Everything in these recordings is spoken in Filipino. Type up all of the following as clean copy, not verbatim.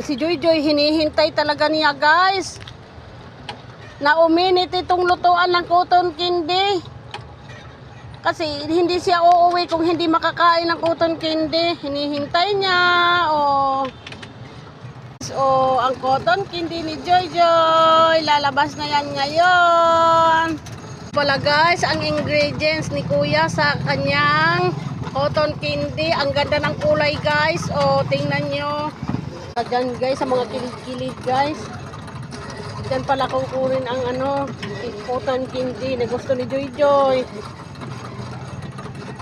Si Joy Joy, hinihintay talaga niya guys. Na uminit itong lutuan ng cotton candy. Kasi hindi siya uuwi kung hindi makakain ng cotton candy. Hinihintay niya. Ang cotton candy ni Joy Joy. Lalabas na yan ngayon. Wala guys, ang ingredients ni Kuya sa kanyang cotton candy. Ang ganda ng kulay guys. Tingnan nyo. Diyan guys, sa mga kilid-kilid guys. Diyan pala kukunin ang cotton candy na gusto ni Joy Joy.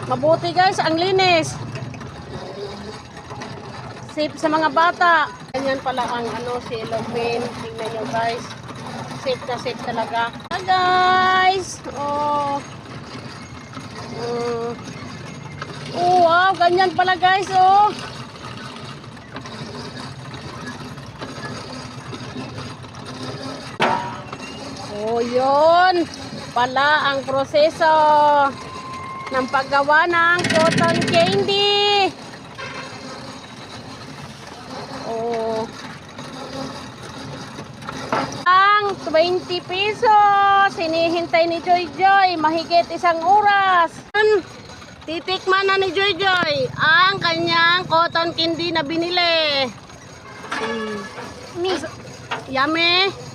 Mabuti guys, ang linis. Safe sa mga bata. Ganyan pala ang cellophane. Tingnan nyo guys. Safe na safe talaga. Guys. Wow, ganyan pala guys. Yun pala ang proseso ng paggawa ng cotton candy. Ang 20 pesos hinihintay ni Joy Joy mahigit 1 oras. Titikman na ni Joy Joy ang kanyang cotton candy na binili. Yummy.